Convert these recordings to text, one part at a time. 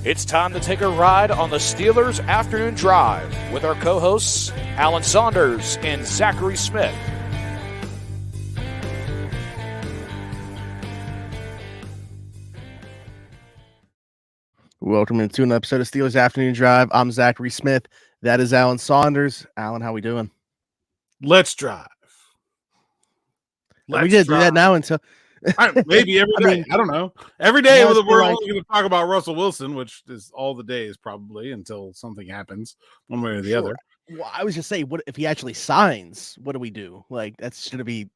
It's time to take a ride on the Steelers Afternoon Drive with our co-hosts, Alan Saunders and Zachary Smith. Welcome to an episode of Steelers Afternoon Drive. I'm Zachary Smith. That is Alan Saunders. Alan, how we doing? Let's drive. We did do that now until maybe every day. I don't know. Every day we're only going to talk about Russell Wilson, which is all the days probably until something happens one way or the other. Well, I was just saying, what if he actually signs? What do we do? Like, that's going to be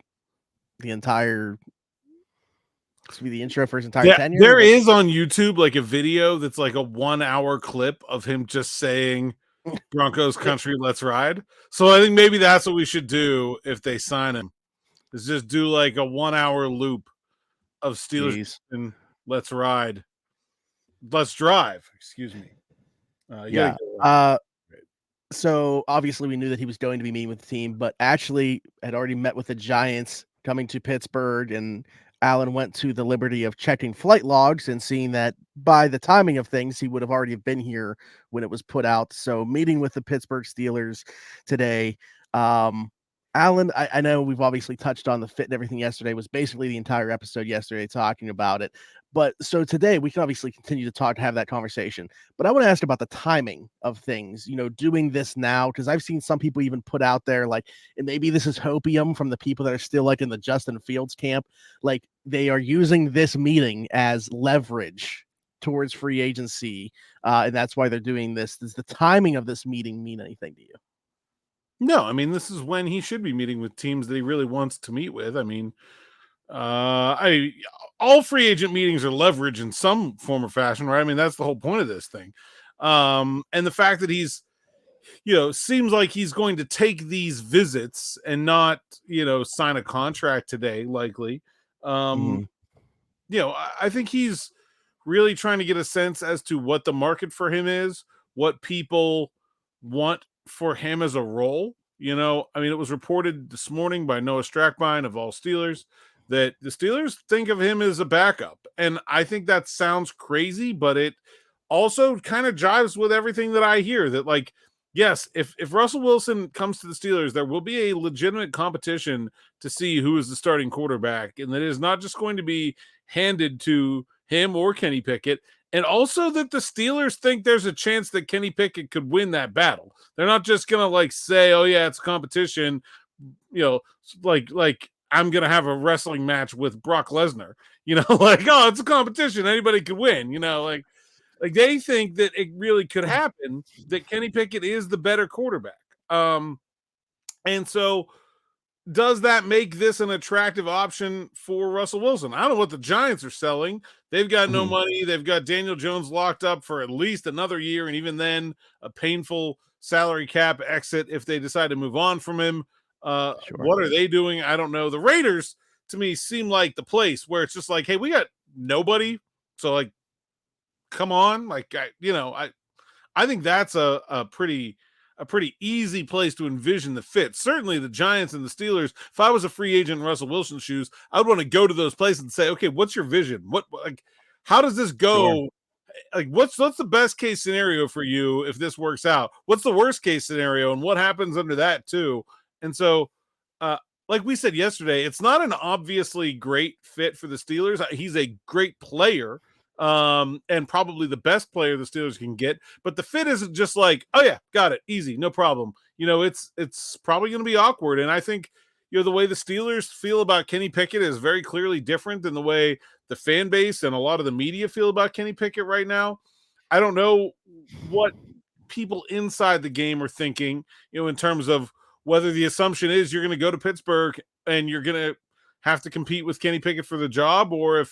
the entire. This will be the intro for his entire tenure. There is on YouTube like a video that's like a 1 hour clip of him just saying Broncos country, let's ride. So I think maybe that's what we should do if they sign him. Is just do like a 1 hour loop of Steelers and let's ride. Let's drive. Excuse me. So obviously we knew that he was going to be meeting with the team, but actually had already met with the Giants coming to Pittsburgh, and Alan went to the liberty of checking flight logs and seeing that by the timing of things, he would have already been here when it was put out. So meeting with the Pittsburgh Steelers today. Alan, I know we've obviously touched on the fit and everything yesterday, was basically the entire episode yesterday talking about it. But so today we can obviously continue to have that conversation. But I want to ask about the timing of things, doing this now, because I've seen some people even put out there like, and maybe this is hopium from the people that are still like in the Justin Fields camp, like they are using this meeting as leverage towards free agency. And that's why they're doing this. Does the timing of this meeting mean anything to you? No, I mean, this is when he should be meeting with teams that he really wants to meet with. I mean, all free agent meetings are leverage in some form or fashion, right? I mean, that's the whole point of this thing. And the fact that he's, seems like he's going to take these visits and not, sign a contract today, likely. I think he's really trying to get a sense as to what the market for him is, what people want for him as a role. It was reported this morning by Noah Strackbine of All Steelers that the Steelers think of him as a backup. And I think that sounds crazy, but it also kind of jives with everything that I hear that, like, yes, if Russell Wilson comes to the Steelers, there will be a legitimate competition to see who is the starting quarterback. And that is not just going to be handed to him or Kenny Pickett. And also that the Steelers think there's a chance that Kenny Pickett could win that battle. They're not just going to say, oh yeah, it's competition. Like I'm going to have a wrestling match with Brock Lesnar, oh, it's a competition. Anybody could win, like they think that it really could happen, that Kenny Pickett is the better quarterback. And so does that make this an attractive option for Russell Wilson? I don't know what the Giants are selling. They've got no money. They've got Daniel Jones locked up for at least another year, and even then a painful salary cap exit if they decide to move on from him. Sure. What are they doing? I don't know. The Raiders, to me, seem like the place where it's just like, hey, we got nobody. So, come on. I think that's a pretty easy place to envision the fit. Certainly the Giants and the Steelers, if I was a free agent in Russell Wilson's shoes, I would want to go to those places and say, okay, what's your vision? How does this go? Sure. What's the best case scenario for you if this works out? What's the worst case scenario, and what happens under that too? And so, like we said yesterday, it's not an obviously great fit for the Steelers. He's a great player, and probably the best player the Steelers can get, but the fit isn't just like, oh yeah, got it, easy, no problem. It's probably going to be awkward. And I think, the way the Steelers feel about Kenny Pickett is very clearly different than the way the fan base and a lot of the media feel about Kenny Pickett right now. I don't know what people inside the game are thinking, in terms of whether the assumption is you're going to go to Pittsburgh and you're going to have to compete with Kenny Pickett for the job, or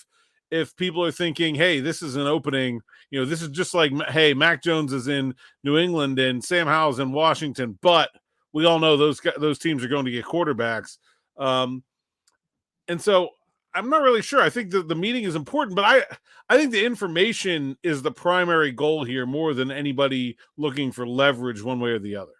if people are thinking, hey, this is an opening, this is just like, hey, Mac Jones is in New England and Sam Howell's in Washington, but we all know those teams are going to get quarterbacks. And so I'm not really sure. I think that the meeting is important, but I think the information is the primary goal here more than anybody looking for leverage one way or the other.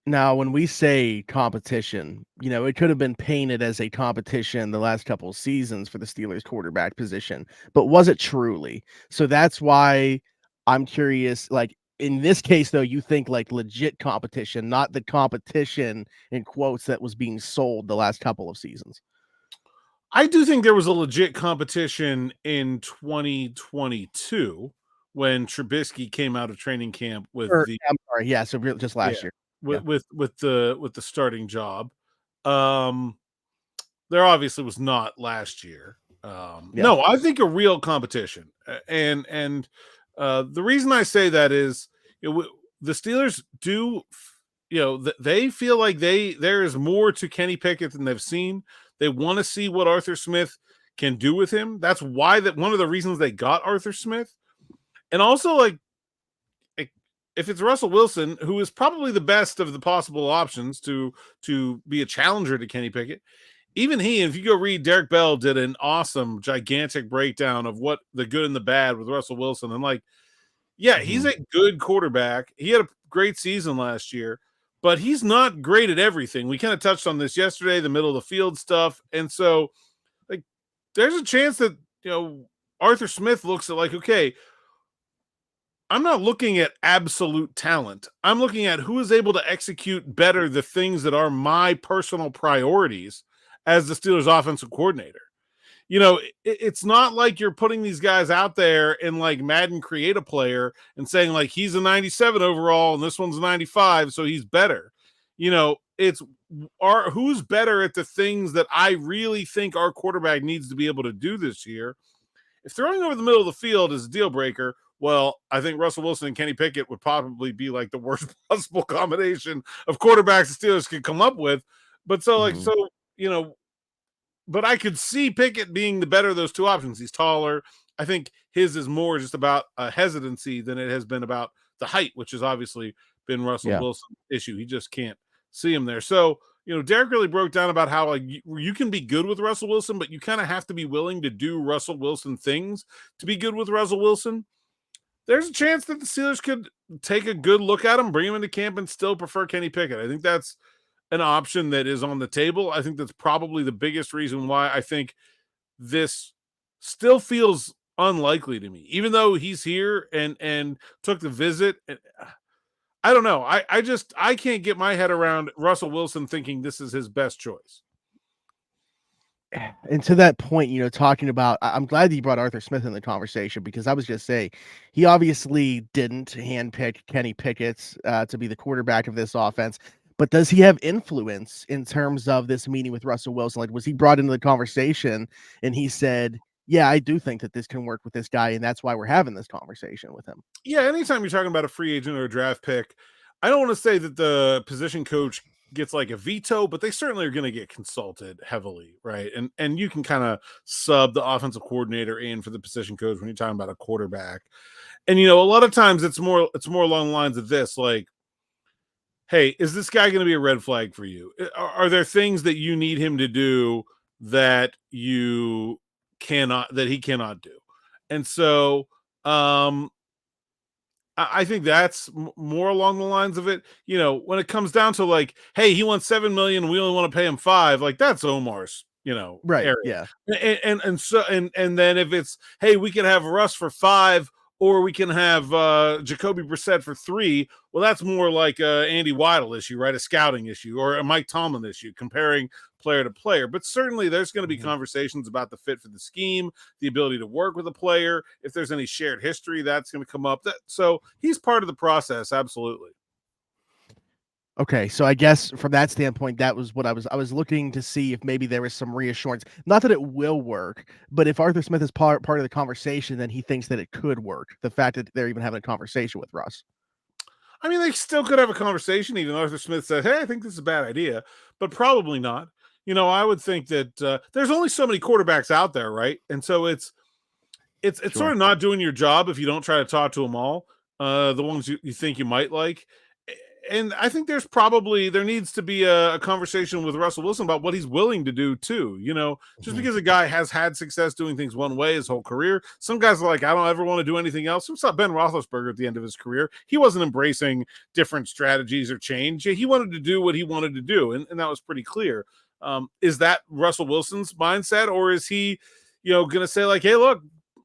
Now, when we say competition, it could have been painted as a competition the last couple of seasons for the Steelers quarterback position, but was it truly? So that's why I'm curious. Like in this case, though, you think like legit competition, not the competition in quotes that was being sold the last couple of seasons. I do think there was a legit competition in 2022 when Trubisky came out of training camp with the I'm sorry, yeah. So just yeah last year, yeah. with the starting job. There obviously was not last year. Yeah. No, I think a real competition, and the reason I say that is the Steelers do, they feel like there is more to Kenny Pickett than they've seen. They want to see what Arthur Smith can do with him. That's why one of the reasons they got Arthur Smith, and also like if it's Russell Wilson, who is probably the best of the possible options to be a challenger to Kenny Pickett. Even he, if you go read, Derek Bell did an awesome, gigantic breakdown of what the good and the bad with Russell Wilson. And like, yeah, he's a good quarterback. He had a great season last year, but he's not great at everything. We kind of touched on this yesterday, the middle of the field stuff. And so, like, there's a chance that, Arthur Smith looks at like, okay, I'm not looking at absolute talent. I'm looking at who is able to execute better the things that are my personal priorities as the Steelers offensive coordinator. It's not like you're putting these guys out there in like Madden create a player and saying like he's a 97 overall and this one's a 95, so he's better. It's who's better at the things that I really think our quarterback needs to be able to do this year. If throwing over the middle of the field is a deal breaker, well, I think Russell Wilson and Kenny Pickett would probably be like the worst possible combination of quarterbacks the Steelers could come up with. But but I could see Pickett being the better of those two options. He's taller. I think his is more just about a hesitancy than it has been about the height, which has obviously been Russell Wilson's issue. He just can't see him there. So, Derek really broke down about how like you can be good with Russell Wilson, but you kind of have to be willing to do Russell Wilson things to be good with Russell Wilson. There's a chance that the Steelers could take a good look at him, bring him into camp, and still prefer Kenny Pickett. I think that's an option that is on the table. I think that's probably the biggest reason why I think this still feels unlikely to me, even though he's here and took the visit. I don't know. I can't get my head around Russell Wilson thinking this is his best choice. And to that point, talking about, I'm glad that you brought Arthur Smith in the conversation because I was just saying he obviously didn't handpick Kenny Pickett to be the quarterback of this offense. But does he have influence in terms of this meeting with Russell Wilson? Like, was he brought into the conversation and he said, yeah, I do think that this can work with this guy, and that's why we're having this conversation with him? Yeah, anytime you're talking about a free agent or a draft pick, I don't want to say that the position coach gets like a veto, but they certainly are going to get consulted heavily, right? And you can kind of sub the offensive coordinator in for the position coach when you're talking about a quarterback. And a lot of times it's more along the lines of this, like, hey, is this guy going to be a red flag for you? Are there things that you need him to do that he cannot do? And so I think that's more along the lines of it. When it comes down to like, hey, he wants $7 million, we only want to pay him $5 million. Like that's Omar's, right? Area. Yeah. And then if it's, hey, we can have Russ for $5 million, or we can have Jacoby Brissett for $3 million. Well, that's more like a Andy Weidel issue, right? A scouting issue, or a Mike Tomlin issue, comparing player to player. But certainly there's going to be conversations about the fit for the scheme, the ability to work with a player. If there's any shared history, that's going to come up. So he's part of the process. Absolutely. Okay, so I guess from that standpoint, that was what I was looking to see if maybe there was some reassurance. Not that it will work, but if Arthur Smith is part of the conversation, then he thinks that it could work. The fact that they're even having a conversation with Russ. I mean, they still could have a conversation, even Arthur Smith said, hey, I think this is a bad idea, but probably not. I would think that there's only so many quarterbacks out there, right? And so it's Sure. sort of not doing your job if you don't try to talk to them all, the ones you think you might like. And I think there needs to be a conversation with Russell Wilson about what he's willing to do too. Just because a guy has had success doing things one way his whole career, some guys are like, I don't ever want to do anything else. We saw Ben Roethlisberger at the end of his career. He wasn't embracing different strategies or change. He wanted to do what he wanted to do, and that was pretty clear. Is that Russell Wilson's mindset, or is he, going to say like, hey, look,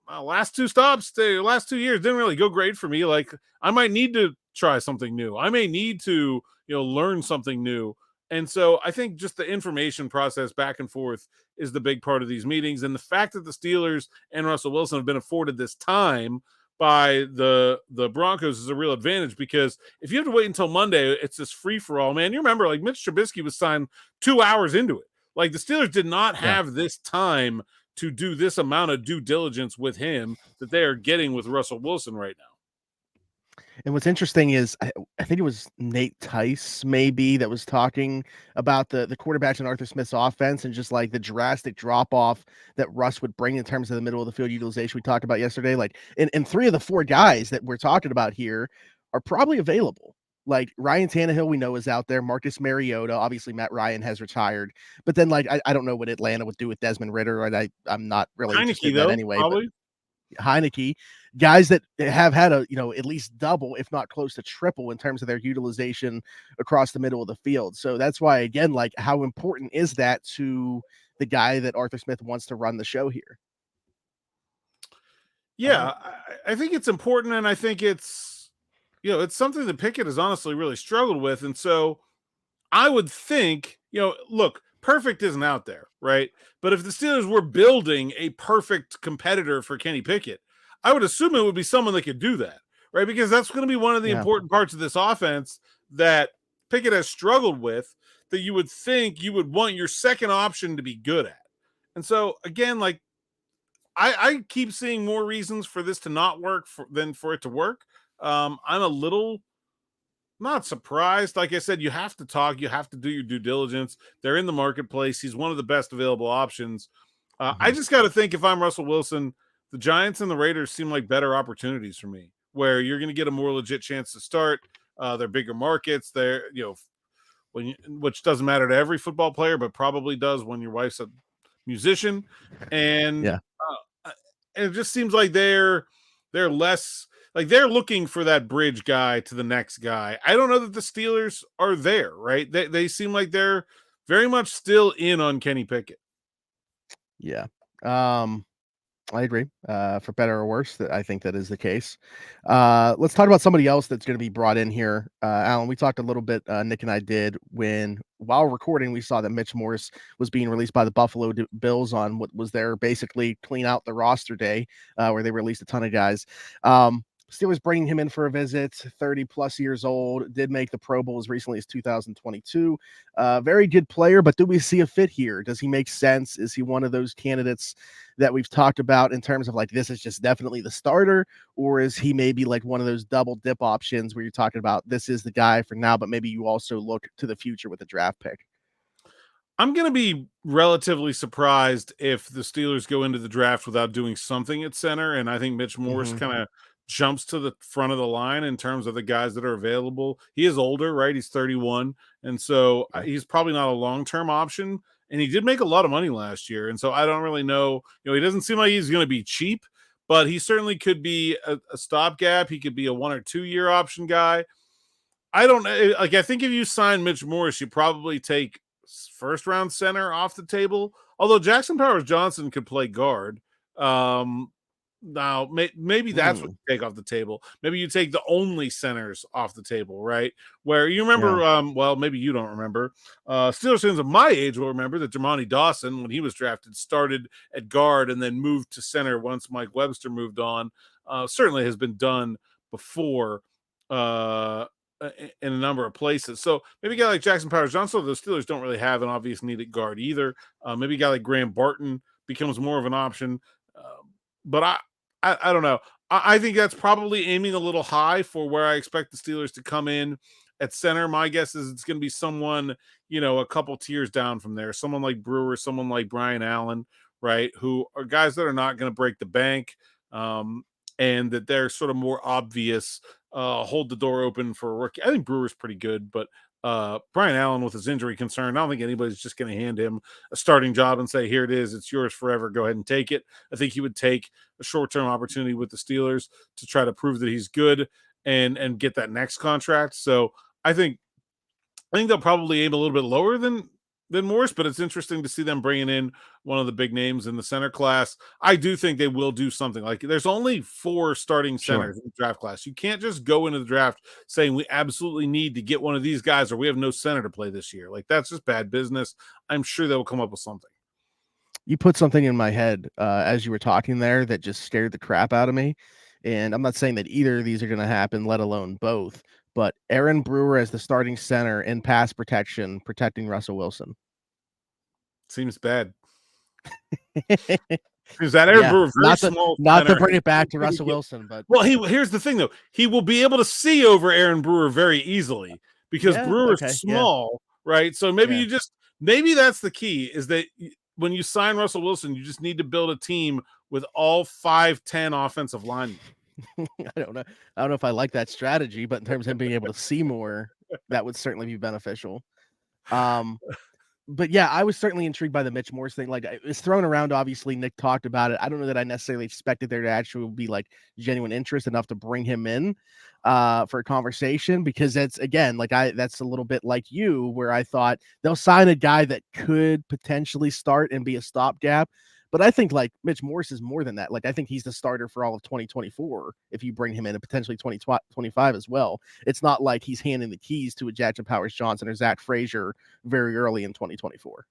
last 2 stops, the last 2 years didn't really go great for me. Like, I might need to try something new. I may need to, learn something new. And so I think just the information process back and forth is the big part of these meetings. And the fact that the Steelers and Russell Wilson have been afforded this time by the Broncos is a real advantage, because if you have to wait until Monday, it's this free for all, man. You remember, like, Mitch Trubisky was signed 2 hours into it. Like, the Steelers did not have this time to do this amount of due diligence with him that they are getting with Russell Wilson right now. And what's interesting is I think it was Nate Tice maybe that was talking about the quarterbacks in Arthur Smith's offense and just like the drastic drop off that Russ would bring in terms of the middle of the field utilization we talked about yesterday. Like, and 3 of the 4 guys that we're talking about here are probably available. Like Ryan Tannehill, we know, is out there. Marcus Mariota, obviously Matt Ryan has retired. But then, like, I don't know what Atlanta would do with Desmond Ritter, and I'm not really interested in that anyway. Probably. Heineke, guys that have had at least double, if not close to triple, in terms of their utilization across the middle of the field. So that's why, again, like, how important is that to the guy that Arthur Smith wants to run the show here? Yeah, I think it's important, and I think it's something that Pickett has honestly really struggled with. And so I would think, look, perfect isn't out there, right? But if the Steelers were building a perfect competitor for Kenny Pickett, I would assume it would be someone that could do that, right? Because that's going to be one of the important parts of this offense that Pickett has struggled with, that you would think you would want your second option to be good at. And so, again, like, I keep seeing more reasons for this to not work than for it to work. I'm a little not surprised. Like I said, you have to talk. You have to do your due diligence. They're in the marketplace. He's one of the best available options. I just got to think, if I'm Russell Wilson, the Giants and the Raiders seem like better opportunities for me, where you're going to get a more legit chance to start. They're bigger markets. They're, which doesn't matter to every football player, but probably does when your wife's a musician. And it just seems like they're less, like, they're looking for that bridge guy to the next guy. I don't know that the Steelers are there, right? They seem like they're very much still in on Kenny Pickett. Yeah. I agree. For better or worse, I think that is the case. Let's talk about somebody else that's going to be brought in here. Alan, we talked a little bit, Nick and I did, while recording, we saw that Mitch Morse was being released by the Buffalo Bills on what was their basically clean out the roster day, where they released a ton of guys. Steelers bringing him in for a visit, 30 plus years old, did make the Pro Bowl as recently as 2022. Very good player, but do we see a fit here? Does he make sense? Is he one of those candidates that we've talked about in terms of like, this is just definitely the starter, or is he maybe like one of those double dip options where you're talking about this is the guy for now, but maybe you also look to the future with a draft pick? I'm going to be relatively surprised if the Steelers go into the draft without doing something at center. And I think Mitch Morse kind of jumps to the front of the line in terms of the guys that are available. He is older, right? He's 31. And so he's probably not a long-term option. And he did make a lot of money last year. And so I don't really know, he doesn't seem like he's going to be cheap, but he certainly could be a stopgap. He could be a 1 or 2 year option guy. I don't know. Like, I think if you sign Mitch Morse, you probably take first round center off the table. Although Jackson Powers Johnson could play guard. Now, maybe that's what you take off the table. Maybe you take the only centers off the table, right? Where you remember, well, maybe you don't remember. Steelers fans of my age will remember that Dermontti Dawson, when he was drafted, started at guard and then moved to center once Mike Webster moved on. Certainly has been done before in a number of places. So maybe a guy like Jackson Powers Johnson, the Steelers don't really have an obvious need at guard either. Maybe a guy like Graham Barton becomes more of an option. But I don't know. I think that's probably aiming a little high for where I expect the Steelers to come in at center. My guess is it's going to be someone, a couple tiers down from there. Someone like Brewer, someone like Brian Allen, right? Who are guys that are not going to break the bank. and that they're sort of more obvious, hold the door open for a rookie. I think Brewer's pretty good, but Brian Allen, with his injury concern, I don't think anybody's just going to hand him a starting job and say, here it is, it's yours forever, go ahead and take it. I think he would take a short-term opportunity with the Steelers to try to prove that he's good and get that next contract. So I think they'll probably aim a little bit lower than Morse, but it's interesting to see them bringing in one of the big names in the center class. I do think they will do something. Like, there's only 4 starting centers in the draft class. You can't just go into the draft saying we absolutely need to get one of these guys or we have no center to play this year. Like, that's just bad business. I'm sure they'll come up with something. You put something in my head as you were talking there that just scared the crap out of me. And I'm not saying that either of these are going to happen, let alone both. But Aaron Brewer as the starting center in pass protection, protecting Russell Wilson. Seems bad. Is that Aaron Brewer very small? Not to bring it back to Russell Wilson, but here's the thing though. He will be able to see over Aaron Brewer very easily because Brewer is small, right? So maybe maybe that's the key, is that when you sign Russell Wilson, you just need to build a team with all 5'10" offensive linemen. I don't know if I like that strategy, but in terms of him being able to see more, that would certainly be beneficial. But yeah, I was certainly intrigued by the Mitch Morse thing. Like, it was thrown around. Obviously, Nick talked about it. I don't know that I necessarily expected there to actually be like genuine interest enough to bring him in for a conversation, because that's, again, like that's a little bit like you, where I thought they'll sign a guy that could potentially start and be a stopgap. But I think like Mitch Morse is more than that. Like, I think he's the starter for all of 2024 if you bring him in, and potentially 2025 as well. It's not like he's handing the keys to a Jackson Powers-Johnson or Zach Frazier very early in 2024.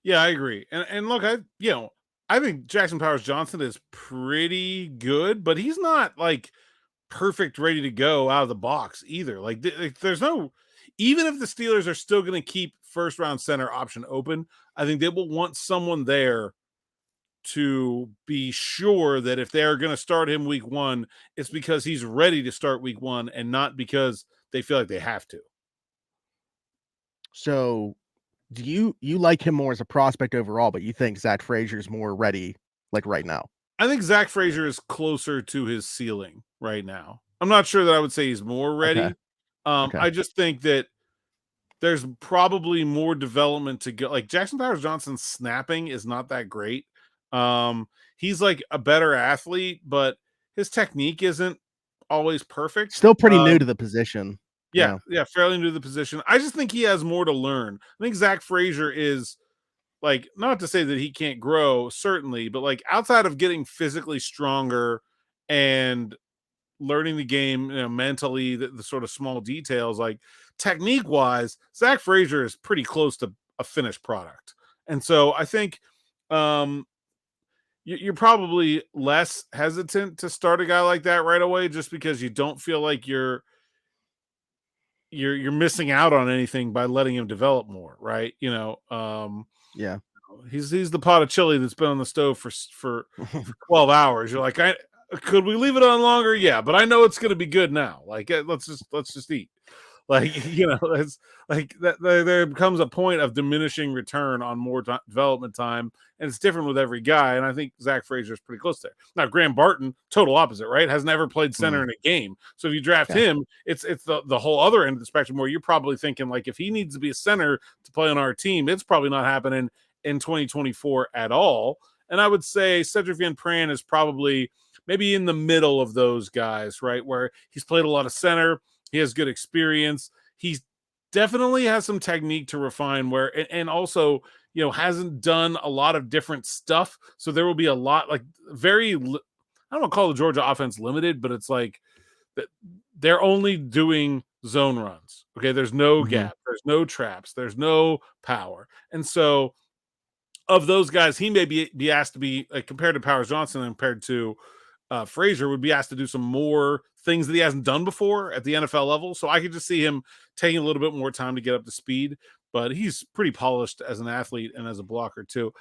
Yeah, I agree. And look, I think Jackson Powers-Johnson is pretty good, but he's not like perfect, ready to go out of the box either. Like, there's no, even if the Steelers are still going to keep first round center option open, I think they will want someone there to be sure that if they're going to start him week 1, it's because he's ready to start week 1 and not because they feel like they have to. So do you like him more as a prospect overall, but you think Zach Frazier is more ready like right now? I think Zach Frazier is closer to his ceiling right now. I'm not sure that I would say he's more ready. Okay. I just think that there's probably more development to go. Like, Jackson Powers-Johnson's snapping is not that great. He's like a better athlete, but his technique isn't always perfect. Still pretty new to the position. Yeah, fairly new to the position. I just think he has more to learn. I think Zach Frazier is, like, not to say that he can't grow, certainly, but like, outside of getting physically stronger and learning the game, mentally, the sort of small details, like technique wise, Zach Frazier is pretty close to a finished product. And so I think you're probably less hesitant to start a guy like that right away, just because you don't feel like you're missing out on anything by letting him develop more, right? Yeah. He's the pot of chili that's been on the stove for 12 hours. You're like, could we leave it on longer? Yeah, but I know it's going to be good now. Like, let's just eat. Like, it's like that. There becomes a point of diminishing return on more development time, and it's different with every guy. And I think Zach Frazier is pretty close there. Now, Graham Barton, total opposite, right? Has never played center in a game. So if you draft him, it's the whole other end of the spectrum, where you're probably thinking, like, if he needs to be a center to play on our team, it's probably not happening in 2024 at all. And I would say Cedric Van Pran is probably maybe in the middle of those guys, right? Where he's played a lot of center. He has good experience. He definitely has some technique to refine, and also, hasn't done a lot of different stuff. So there will be a lot, like, I don't want to call the Georgia offense limited, but it's like they're only doing zone runs. Okay. There's no gap. There's no traps. There's no power. And so of those guys, he may be asked to be, like, compared to Powers-Johnson and compared to Frazier, would be asked to do some more things that he hasn't done before at the NFL level. So I could just see him taking a little bit more time to get up to speed, but he's pretty polished as an athlete and as a blocker too.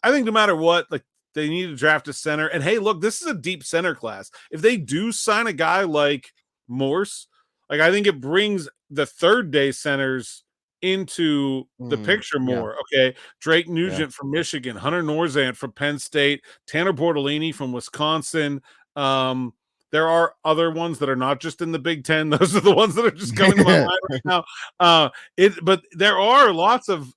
I think no matter what, like, they need to draft a center. And hey, look, this is a deep center class. If they do sign a guy like Morse, like, I think it brings the third day centers into the picture more. Okay. Drake Nugent from Michigan, Hunter Norzant from Penn State, Tanner Bortolini from Wisconsin, There are other ones that are not just in the Big Ten. Those are the ones that are just coming to my mind right now. But there are lots of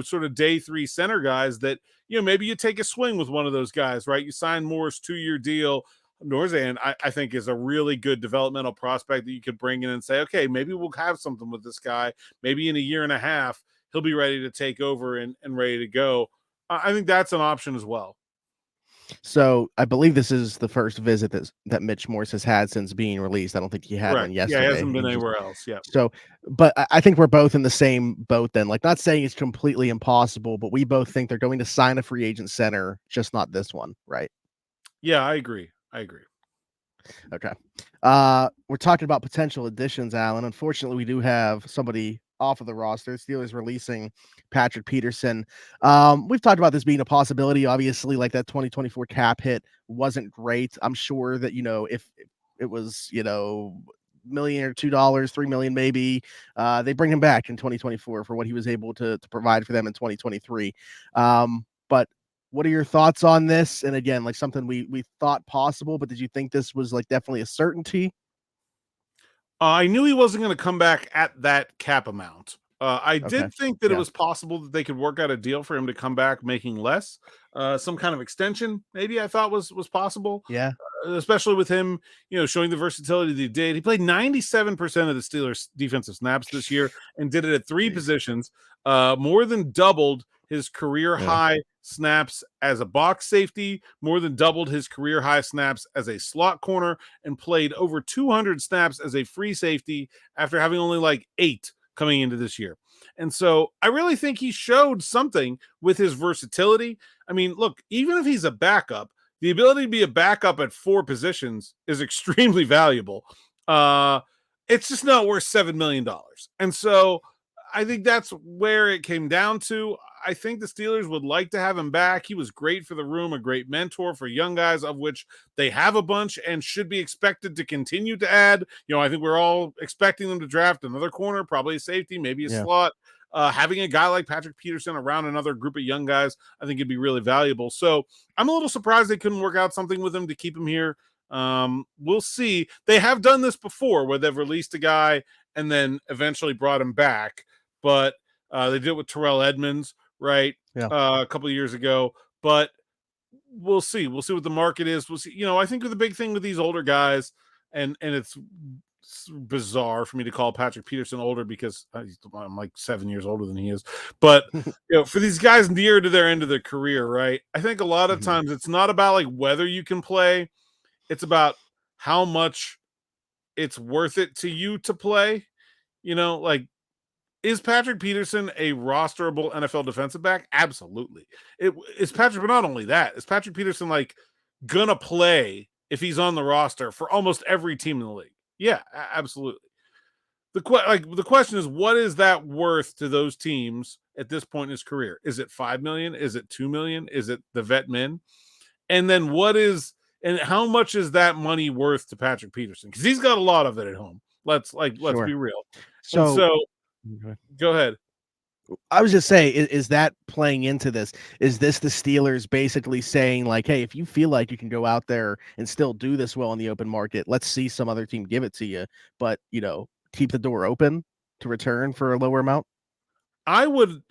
sort of day 3 center guys that maybe you take a swing with one of those guys, right? You sign Morse 2-year deal. Norzan, I think, is a really good developmental prospect that you could bring in and say, okay, maybe we'll have something with this guy. Maybe in a year and a half, he'll be ready to take over and ready to go. I think that's an option as well. So I believe this is the first visit that Mitch Morse has had since being released. I don't think he had one yesterday. Yeah, he hasn't been anywhere else. Yeah. So, but I think we're both in the same boat then. Like, not saying it's completely impossible, but we both think they're going to sign a free agent center, just not this one, right? Yeah, I agree. Okay. We're talking about potential additions, Alan. Unfortunately, we do have somebody off of the roster. Steelers releasing Patrick Peterson. We've talked about this being a possibility. Obviously, like, that 2024 cap hit wasn't great. I'm sure that, if it was, $1 million or $2, $3 million maybe, they bring him back in 2024 for what he was able to provide for them in 2023. But what are your thoughts on this? And again, like, something we thought possible, but did you think this was, like, definitely a certainty? I knew he wasn't going to come back at that cap amount. I did think that it was possible that they could work out a deal for him to come back making less. Some kind of extension, maybe, I thought was possible. Yeah. Especially with him, showing the versatility that he did. He played 97% of the Steelers' defensive snaps this year and did it at 3 positions, more than doubled his career high snaps as a box safety, more than doubled his career high snaps as a slot corner, and played over 200 snaps as a free safety after having only like 8 coming into this year. And so I really think he showed something with his versatility. I mean, look, even if he's a backup, the ability to be a backup at 4 positions is extremely valuable. It's just not worth $7 million. And so I think that's where it came down to. I think the Steelers would like to have him back. He was great for the room, a great mentor for young guys, of which they have a bunch and should be expected to continue to add. I think we're all expecting them to draft another corner, probably a safety, maybe a slot. Having a guy like Patrick Peterson around another group of young guys, I think it'd be really valuable. So I'm a little surprised they couldn't work out something with him to keep him here. We'll see. They have done this before where they've released a guy and then eventually brought him back. But they did it with Terrell Edmonds, right? Yeah. A couple of years ago. But we'll see. We'll see what the market is. We'll see. I think the big thing with these older guys, and it's bizarre for me to call Patrick Peterson older because I'm like 7 years older than he is. But for these guys near to their end of their career, right? I think a lot of times it's not about like whether you can play, it's about how much it's worth it to you to play. Like, is Patrick Peterson a rosterable NFL defensive back? Absolutely. Is Patrick, but not only that, is Patrick Peterson like gonna play if he's on the roster for almost every team in the league? Yeah, absolutely. The question is, what is that worth to those teams at this point in his career? Is it $5 million? Is it $2 million? Is it the vet min? And then how much is that money worth to Patrick Peterson? Because he's got a lot of it at home. Let's be real. So go ahead. I was just saying, is that playing into this? Is this the Steelers basically saying, like, hey, if you feel like you can go out there and still do this well in the open market, let's see some other team give it to you, but keep the door open to return for a lower amount? I would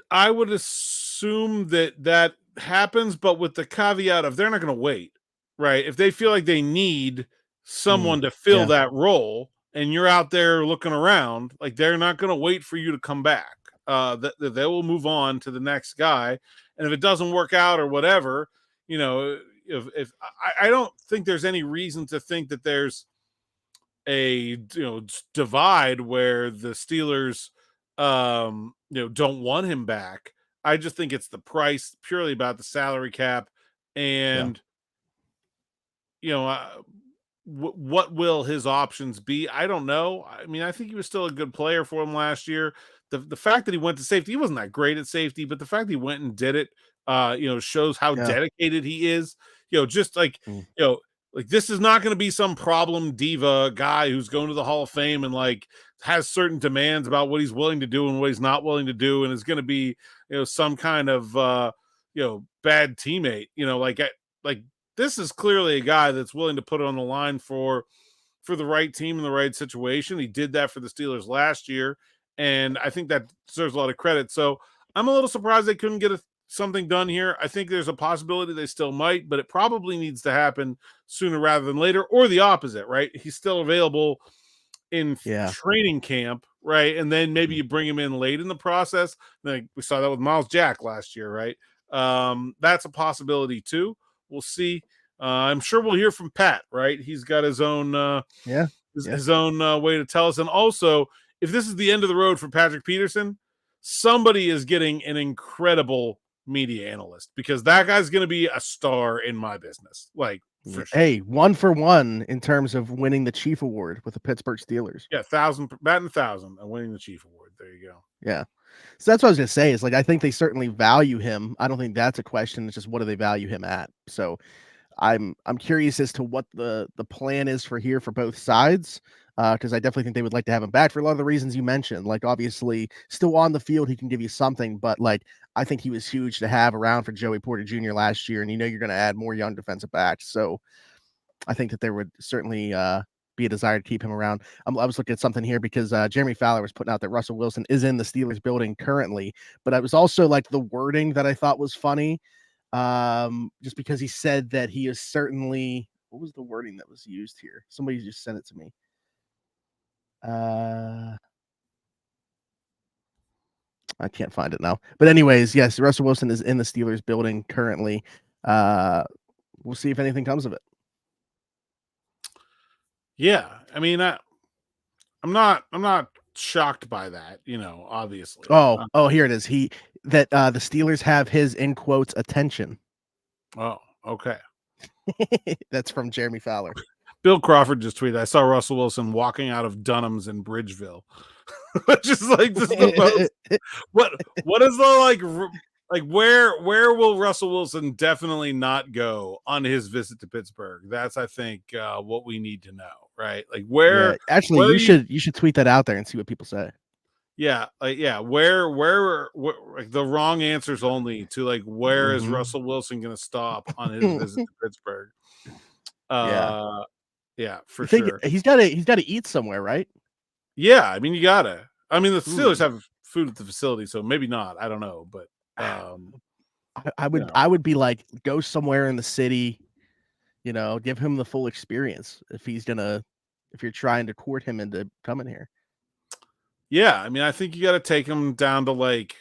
assume that happens, but with the caveat of they're not going to wait, right? If they feel like they need someone to fill that role and you're out there looking around, like, they're not going to wait for you to come back. They will move on to the next guy. And if it doesn't work out or whatever, if I don't think there's any reason to think that there's a divide where the Steelers don't want him back. I just think it's the price, purely about the salary cap, and what will his options be? I don't know. I mean, I think he was still a good player for him last year. The fact that he went to safety, he wasn't that great at safety, but the fact that he went and did it, shows how dedicated he is. Just like, like, this is not going to be some problem diva guy who's going to the Hall of Fame and like has certain demands about what he's willing to do and what he's not willing to do, and is going to be, some kind of bad teammate. Like this is clearly a guy that's willing to put it on the line for the right team in the right situation. He did that for the Steelers last year, and I think that deserves a lot of credit. So I'm a little surprised they couldn't get something done here. I think there's a possibility they still might, but it probably needs to happen sooner rather than later, or the opposite, right? He's still available in training camp, right? And then maybe you bring him in late in the process. Like we saw that with Miles Jack last year, right? That's a possibility too. We'll see. I'm sure we'll hear from Pat, right? He's got his own his own way to tell us. And also, if this is the end of the road for Patrick Peterson, somebody is getting an incredible media analyst, because that guy's going to be a star in my business. Like, for sure. Hey, 1 for 1 in terms of winning the Chief Award with the Pittsburgh Steelers. Yeah, batting 1,000 and winning the Chief Award. There you go. Yeah. So that's what I was going to say, is like, I think they certainly value him. I don't think that's a question. It's just, what do they value him at? So I'm curious as to what the plan is for here for both sides, because I definitely think they would like to have him back for a lot of the reasons you mentioned. Like, obviously, still on the field, he can give you something, but like, I think he was huge to have around for Joey Porter Jr. last year, and you're going to add more young defensive backs. So I think that there would certainly be a desire to keep him around. I was looking at something here because Jeremy Fowler was putting out that Russell Wilson is in the Steelers building currently, but I was also like, the wording that I thought was funny. Just because he said that he is certainly, what was the wording that was used here? Somebody just sent it to me. I can't find it now. But anyways, yes, Russell Wilson is in the Steelers building currently. We'll see if anything comes of it. Yeah, I mean, I'm not shocked by that, obviously. Oh, here it is. The Steelers have his, in quotes, attention. Oh, okay. That's from Jeremy Fowler. Bill Crawford just tweeted, I saw Russell Wilson walking out of Dunham's in Bridgeville. Which is like just the most, what is the like where will Russell Wilson definitely not go on his visit to Pittsburgh? That's, I think, what we need to know, right? Like, where actually you should tweet that out there and see what people say. Yeah, where like the wrong answers only to, like, where is Russell Wilson going to stop on his visit to Pittsburgh? Yeah, for sure. He's got to eat somewhere, right? Yeah, I mean, you gotta. I mean, the Steelers have food at the facility, so maybe not. I don't know, but I would be like, go somewhere in the city, give him the full experience if you're trying to court him into coming here. Yeah, I mean, I think you got to take him down to, like,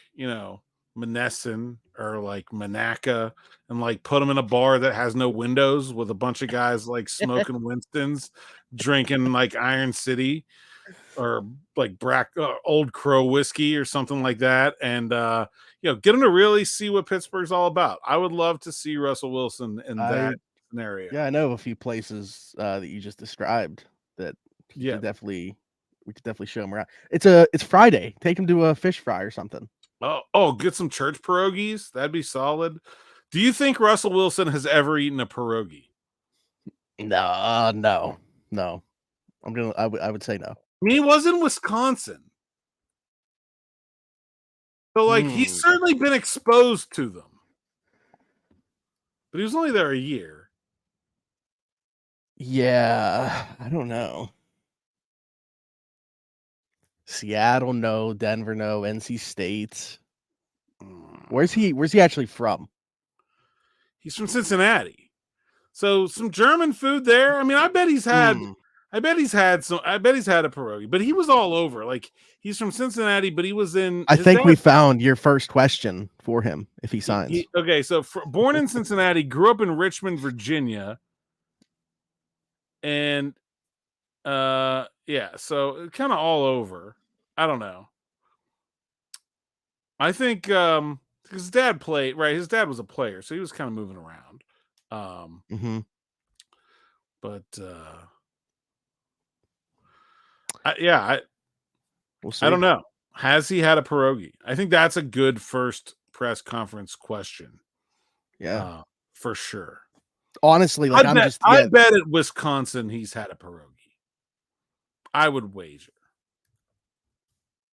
Monessen or like Monaca, and like put him in a bar that has no windows with a bunch of guys like smoking Winston's, drinking like Iron City or like Old Crow whiskey or something like that, and get him to really see what Pittsburgh's all about. I would love to see Russell Wilson in that scenario. Yeah, I know a few places that you just described that we could definitely show him around. It's Friday. Take him to a fish fry or something. Oh, get some church pierogies. That'd be solid. Do you think Russell Wilson has ever eaten a pierogi? No. I would say no. I mean, he was in Wisconsin. So, like, he's certainly been exposed to them. But he was only there a year. Yeah, I don't know. Seattle, no. Denver, no. NC State. Where's he actually from? He's from Cincinnati. So some German food there. I mean, I bet he's had a pierogi, but he was all over. Like, he's from Cincinnati, but he was in. I think we found your first question for him if he signs. Okay, so born in Cincinnati, grew up in Richmond, Virginia, and so kind of all over. I don't know. I think his dad played, right? His dad was a player, so he was kind of moving around. But we'll see. I don't know. Has he had a pierogi? I think that's a good first press conference question. Yeah, for sure. Honestly, like I bet at Wisconsin he's had a pierogi. I would wager.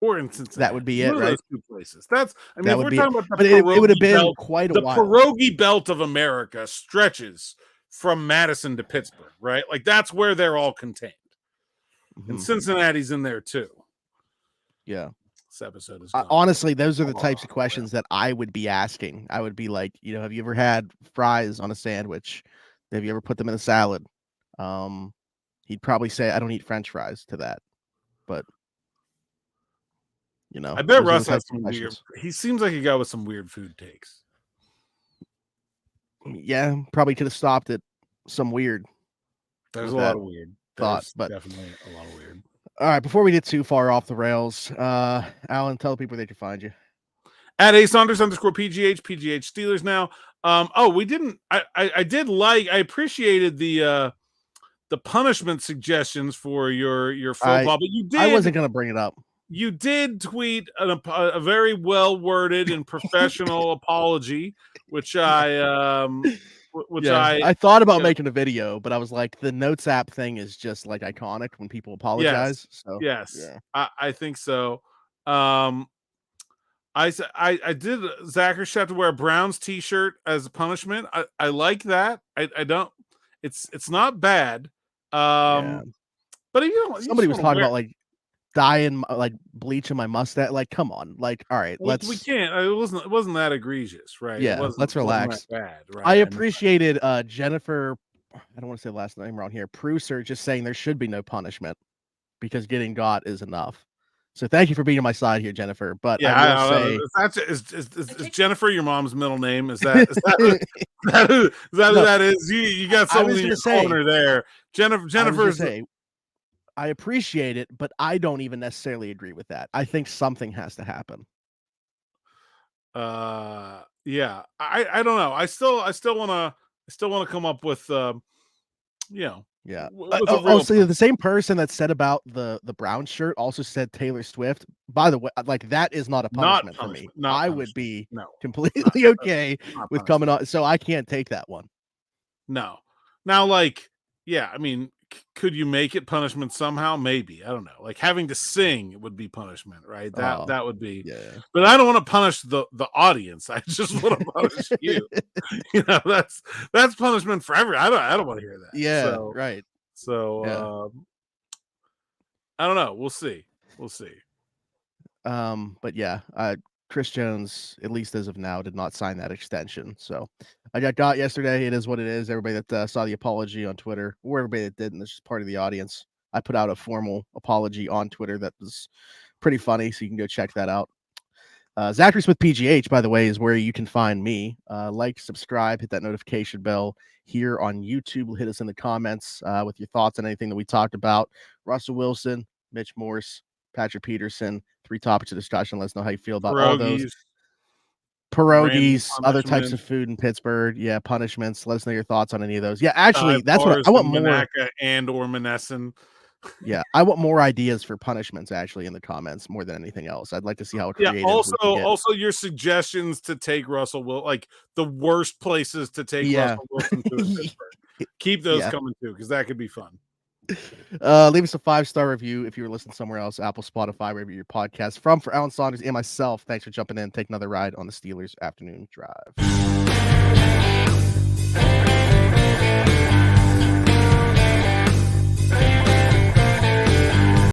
Or in Cincinnati. That would be it, right? Those two places. If we're talking about it would have been quite a while. The pierogi belt of America stretches from Madison to Pittsburgh, right? Like that's where they're all contained. And Cincinnati's in there too. Yeah. This episode is honestly, those are the types of questions that I would be asking. I would be like, have you ever had fries on a sandwich? Have you ever put them in a salad? He'd probably say, I don't eat French fries to that. But I bet Russ has some weird. He seems like a guy with some weird food takes. Yeah, probably could have stopped at some weird. There's a lot of weird thoughts, but definitely a lot of weird. All right, before we get too far off the rails, Alan, tell people where they can find you. At @Saunders_PGH, PGH Steelers now. We didn't. I appreciated the punishment suggestions for your faux pas, but you did. I wasn't going to bring it up. You did tweet a very well worded and professional apology, which I thought about making a video, but I was like, the Notes app thing is just like iconic when people apologize. Yes, so I think so. I did. Zachary should have to wear a Browns t-shirt as a punishment. I like that. I don't. It's not bad. But if somebody was talking about like dyeing, like bleaching my mustache. Like, come on. Like, all right, we can't. It wasn't that egregious, right? Yeah, let's relax. Bad, right? I appreciated Jennifer. I don't want to say the last name wrong here. Pruser just saying there should be no punishment because getting got is enough. So thank you for being on my side here, Jennifer. But I will say, is Jennifer your mom's middle name? Is that who that is? You got someone in your corner there. Jennifer's. I appreciate it, but I don't even necessarily agree with that. I think something has to happen. Yeah. I don't know. I still want to come up with Yeah. Also, the same person that said about the brown shirt also said Taylor Swift. By the way, like that is not a punishment for me. I would be completely okay with coming on. So I can't take that one. No. Now, like, yeah, I mean, could you make it punishment somehow? Maybe. I don't know. Like having to sing would be punishment, right? That would be. Yeah. But I don't want to punish the audience. I just want to punish you. That's punishment for everyone. I don't want to hear that. Yeah. Right. So I don't know. We'll see. But yeah, Chris Jones, at least as of now, did not sign that extension. So I got yesterday. It is what it is. Everybody that saw the apology on Twitter, or everybody that didn't, that's just part of the audience. I put out a formal apology on Twitter that was pretty funny, so you can go check that out. Zachary Smith PGH, by the way, is where you can find me. Like, subscribe, hit that notification bell here on YouTube. Hit us in the comments with your thoughts on anything that we talked about. Russell Wilson, Mitch Morse, Patrick Peterson, 3 topics of discussion. Let us know how you feel about all those. Pierogies, other types of food in Pittsburgh. Yeah, punishments. Let us know your thoughts on any of those. Yeah, actually, that's what I want more. Monaca or Monessen. Yeah, I want more ideas for punishments actually in the comments more than anything else. I'd like to see how creative. Yeah, also your suggestions to take Russell Wilson, like the worst places to take Russell Wilson to in Pittsburgh. Keep those coming too, because that could be fun. Leave us a 5-star review if you were listening somewhere else, Apple, Spotify, wherever your podcast from. For Alan Saunders and myself, thanks for jumping in. Take another ride on the Steelers Afternoon Drive.